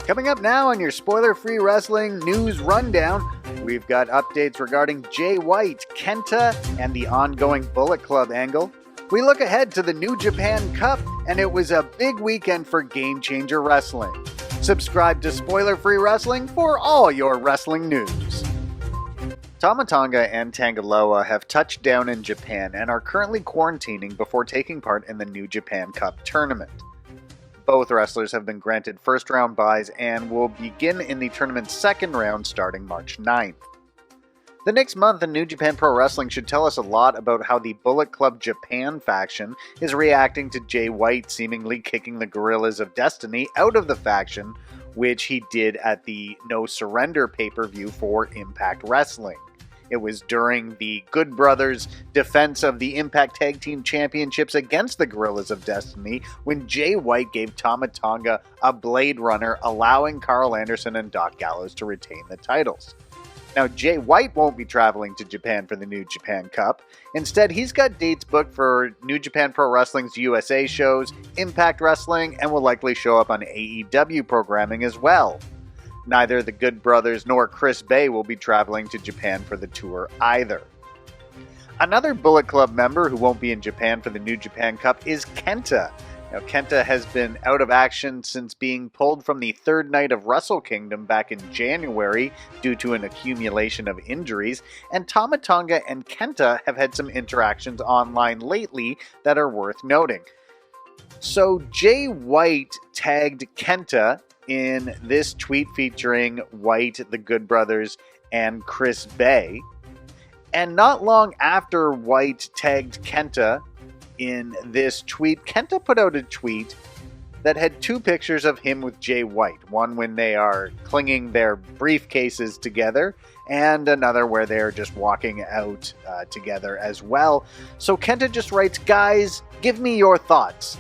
Coming up now on your spoiler-free wrestling news rundown, we've got updates regarding Jay White, Kenta, and the ongoing Bullet Club angle. We look ahead to the New Japan Cup, and it was a big weekend for Game Changer Wrestling. Subscribe to Spoiler-Free Wrestling for all your wrestling news. Tama Tonga and Tangaloa have touched down in Japan and are currently quarantining before taking part in the New Japan Cup tournament. Both wrestlers have been granted first-round byes and will begin in the tournament's second round starting March 9th. The next month in New Japan Pro Wrestling should tell us a lot about how the Bullet Club Japan faction is reacting to Jay White seemingly kicking the Guerrillas of Destiny out of the faction, which he did at the No Surrender pay-per-view for Impact Wrestling. It was during the Good Brothers' defense of the Impact Tag Team Championships against the Guerrillas of Destiny when Jay White gave Tama Tonga a Blade Runner, allowing Carl Anderson and Doc Gallows to retain the titles. Now, Jay White won't be traveling to Japan for the New Japan Cup. Instead, he's got dates booked for New Japan Pro Wrestling's USA shows, Impact Wrestling, and will likely show up on AEW programming as well. Neither the Good Brothers nor Chris Bay will be traveling to Japan for the tour either. Another Bullet Club member who won't be in Japan for the New Japan Cup is Kenta. Now, Kenta has been out of action since being pulled from the third night of Wrestle Kingdom back in January due to an accumulation of injuries, and Tama Tonga and Kenta have had some interactions online lately that are worth noting. So Jay White tagged Kenta in this tweet featuring White, the Good Brothers, and Chris Bay. And not long after White tagged Kenta in this tweet, Kenta put out a tweet that had two pictures of him with Jay White. One when they are clinging their briefcases together, and another where they're just walking out together as well. So Kenta just writes, "Guys, give me your thoughts.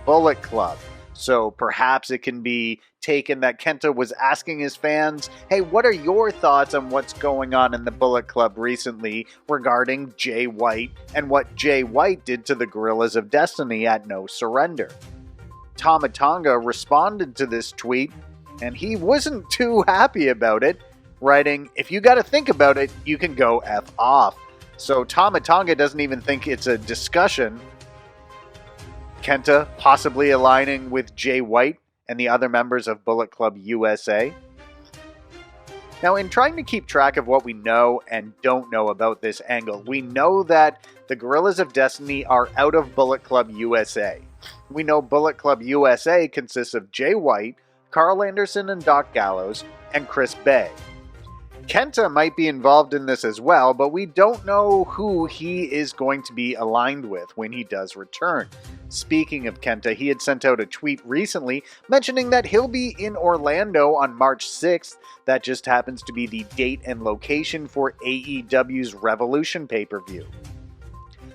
#Bullet Club." So perhaps it can be taken that Kenta was asking his fans, hey, what are your thoughts on what's going on in the Bullet Club recently regarding Jay White and what Jay White did to the Guerrillas of Destiny at No Surrender? Tama Tonga responded to this tweet, and he wasn't too happy about it, writing, "If you gotta think about it, you can go F off." So Tama Tonga doesn't even think it's a discussion. Kenta possibly aligning with Jay White and the other members of Bullet Club USA. Now, in trying to keep track of what we know and don't know about this angle, we know that the Guerrillas of Destiny are out of Bullet Club USA. We know Bullet Club USA consists of Jay White, Carl Anderson and Doc Gallows, and Chris Bay. Kenta might be involved in this as well, but we don't know who he is going to be aligned with when he does return. Speaking of Kenta, he had sent out a tweet recently mentioning that he'll be in Orlando on March 6th. That just happens to be the date and location for AEW's Revolution pay-per-view.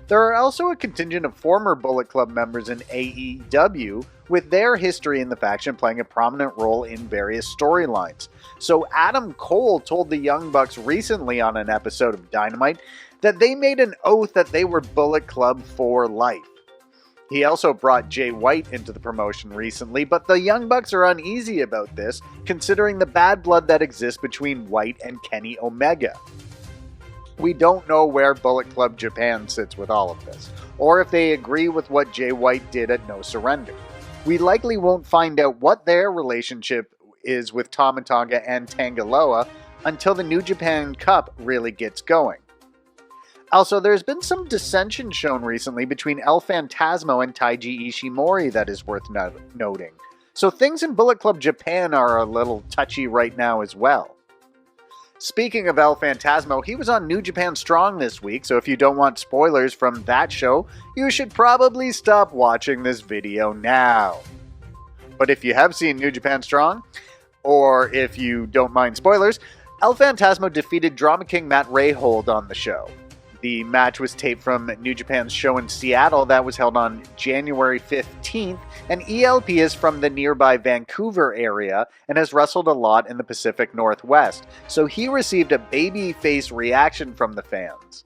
There are also a contingent of former Bullet Club members in AEW, with their history in the faction playing a prominent role in various storylines. So Adam Cole told the Young Bucks recently on an episode of Dynamite that they made an oath that they were Bullet Club for life. He also brought Jay White into the promotion recently, but the Young Bucks are uneasy about this, considering the bad blood that exists between White and Kenny Omega. We don't know where Bullet Club Japan sits with all of this, or if they agree with what Jay White did at No Surrender. We likely won't find out what their relationship is with Tama Tonga and Tangaloa until the New Japan Cup really gets going. Also, there's been some dissension shown recently between El Phantasmo and Taiji Ishimori that is worth noting. So things in Bullet Club Japan are a little touchy right now as well. Speaking of El Phantasmo, he was on New Japan Strong this week, so if you don't want spoilers from that show, you should probably stop watching this video now. But if you have seen New Japan Strong, or if you don't mind spoilers, El Phantasmo defeated Drama King Matt Rayhold on the show. The match was taped from New Japan's show in Seattle that was held on January 15th, and ELP is from the nearby Vancouver area and has wrestled a lot in the Pacific Northwest, so he received a babyface reaction from the fans.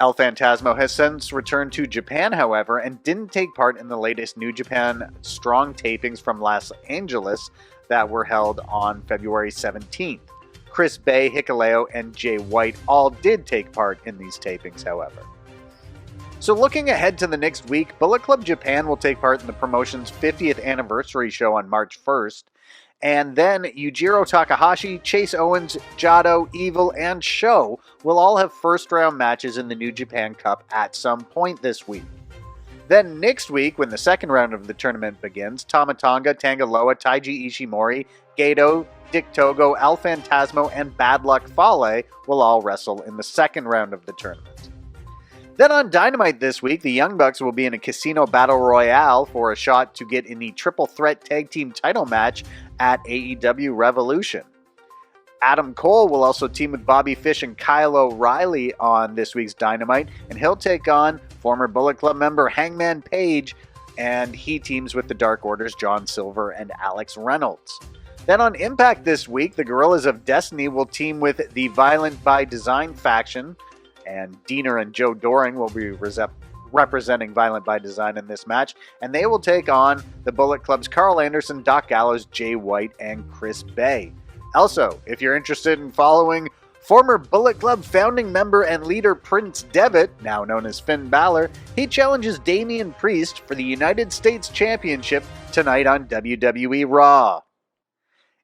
El Phantasmo has since returned to Japan, however, and didn't take part in the latest New Japan Strong tapings from Los Angeles that were held on February 17th. Chris Bay, Hikuleo, and Jay White all did take part in these tapings, however. So looking ahead to the next week, Bullet Club Japan will take part in the promotion's 50th anniversary show on March 1st. And then Yujiro Takahashi, Chase Owens, Jado, Evil, and Sho will all have first-round matches in the New Japan Cup at some point this week. Then next week, when the second round of the tournament begins, Tama Tonga, Tanga Loa, Taiji Ishimori, Gato, Dick Togo, El Phantasmo, and Bad Luck Fale will all wrestle in the second round of the tournament. Then on Dynamite this week, the Young Bucks will be in a casino battle royale for a shot to get in the triple threat tag team title match at AEW Revolution. Adam Cole will also team with Bobby Fish and Kyle O'Reilly on this week's Dynamite, and he'll take on former Bullet Club member Hangman Page, and he teams with the Dark Order's John Silver and Alex Reynolds. Then on Impact this week, the Guerrillas of Destiny will team with the Violent by Design faction, and Diener and Joe Doring will be representing Violent by Design in this match, and they will take on the Bullet Club's Carl Anderson, Doc Gallows, Jay White, and Chris Bay. Also, if you're interested in following former Bullet Club founding member and leader Prince Devitt, now known as Finn Balor, he challenges Damian Priest for the United States Championship tonight on WWE Raw.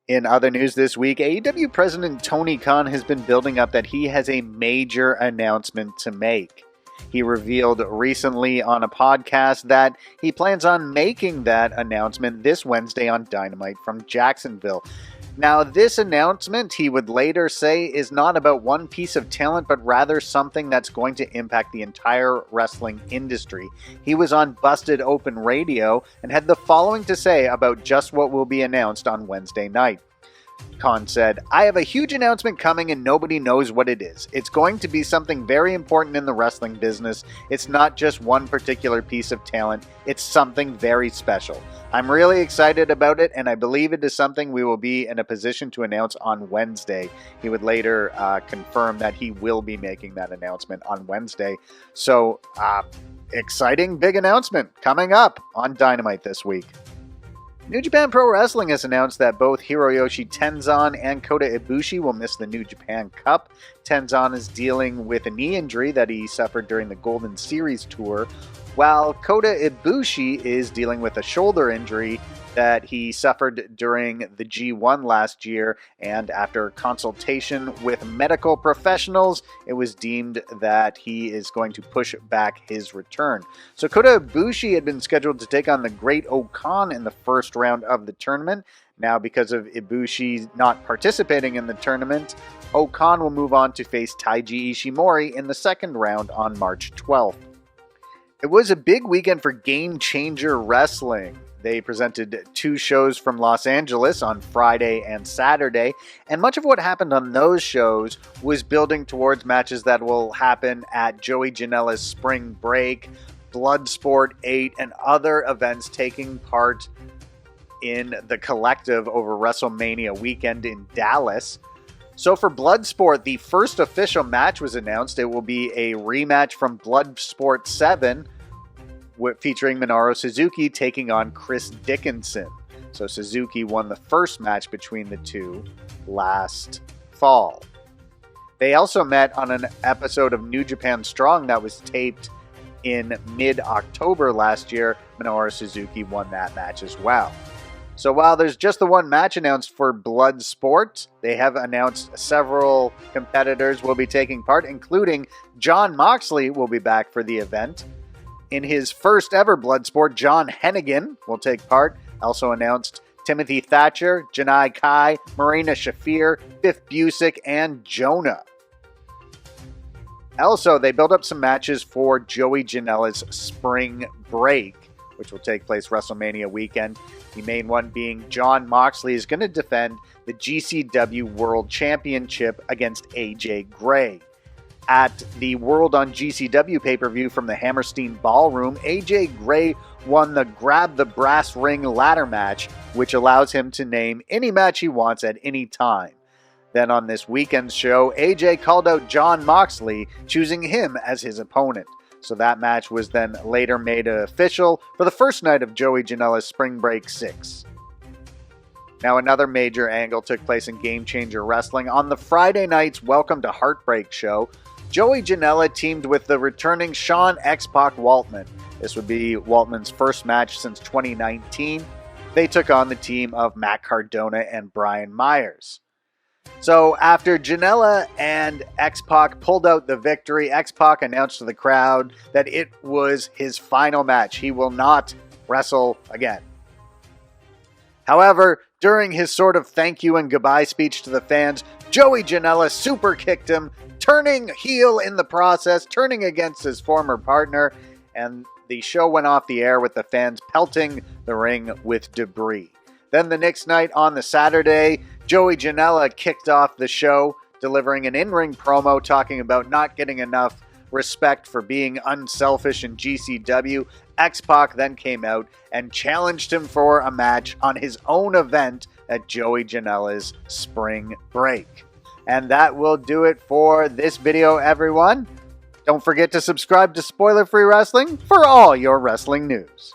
In other news this week, AEW President Tony Khan has been building up that he has a major announcement to make. He revealed recently on a podcast that he plans on making that announcement this Wednesday on Dynamite from Jacksonville. Now, this announcement, he would later say, is not about one piece of talent, but rather something that's going to impact the entire wrestling industry. He was on Busted Open Radio and had the following to say about just what will be announced on Wednesday night. Khan said, "I have a huge announcement coming and nobody knows what it is. It's going to be something very important in the wrestling business. It's not just one particular piece of talent. It's something very special. I'm really excited about it, and I believe it is something we will be in a position to announce on Wednesday." He would later confirm that he will be making that announcement on Wednesday. So, exciting big announcement coming up on Dynamite this week. New Japan Pro Wrestling has announced that both Hiroyoshi Tenzan and Kota Ibushi will miss the New Japan Cup. Tenzan is dealing with a knee injury that he suffered during the Golden Series tour, while Kota Ibushi is dealing with a shoulder injury that he suffered during the G1 last year, and after consultation with medical professionals, it was deemed that he is going to push back his return. So Kota Ibushi had been scheduled to take on the Great Okan in the first round of the tournament. Now, because of Ibushi not participating in the tournament, Okan will move on to face Taiji Ishimori in the second round on March 12th. It was a big weekend for Game Changer Wrestling. They presented 2 shows from Los Angeles on Friday and Saturday, and much of what happened on those shows was building towards matches that will happen at Joey Janela's Spring Break, Bloodsport 8, and other events taking part in the collective over WrestleMania weekend in Dallas. So for Bloodsport, the first official match was announced. It will be a rematch from Bloodsport 7, featuring Minoru Suzuki taking on Chris Dickinson. So Suzuki won the first match between the two last fall. They also met on an episode of New Japan Strong that was taped in mid-October last year. Minoru Suzuki won that match as well. So while there's just the one match announced for Bloodsport, they have announced several competitors will be taking part, including Jon Moxley will be back for the event. In his first ever Bloodsport, John Hennigan will take part. Also announced Timothy Thatcher, Janai Kai, Marina Shafir, Biff Busick, and Jonah. Also, they built up some matches for Joey Janela's Spring Break, which will take place WrestleMania weekend. The main one being Jon Moxley is going to defend the GCW World Championship against AJ Gray. At the World on GCW pay-per-view from the Hammerstein Ballroom, AJ Gray won the Grab the Brass Ring ladder match, which allows him to name any match he wants at any time. Then on this weekend's show, AJ called out Jon Moxley, choosing him as his opponent. So that match was then later made official for the first night of Joey Janela's Spring Break 6. Now another major angle took place in Game Changer Wrestling. On the Friday night's Welcome to Heartbreak show, Joey Janela teamed with the returning Sean X-Pac Waltman. This would be Waltman's first match since 2019. They took on the team of Matt Cardona and Brian Myers. So after Janela and X-Pac pulled out the victory, X-Pac announced to the crowd that it was his final match. He will not wrestle again. However, during his sort of thank you and goodbye speech to the fans, Joey Janela super kicked him, turning heel in the process, turning against his former partner, and the show went off the air with the fans pelting the ring with debris. Then the next night on the Saturday, Joey Janela kicked off the show, delivering an in-ring promo talking about not getting enough respect for being unselfish in GCW. X-Pac then came out and challenged him for a match on his own event at Joey Janela's Spring Break. And that will do it for this video, everyone. Don't forget to subscribe to Spoiler Free Wrestling for all your wrestling news.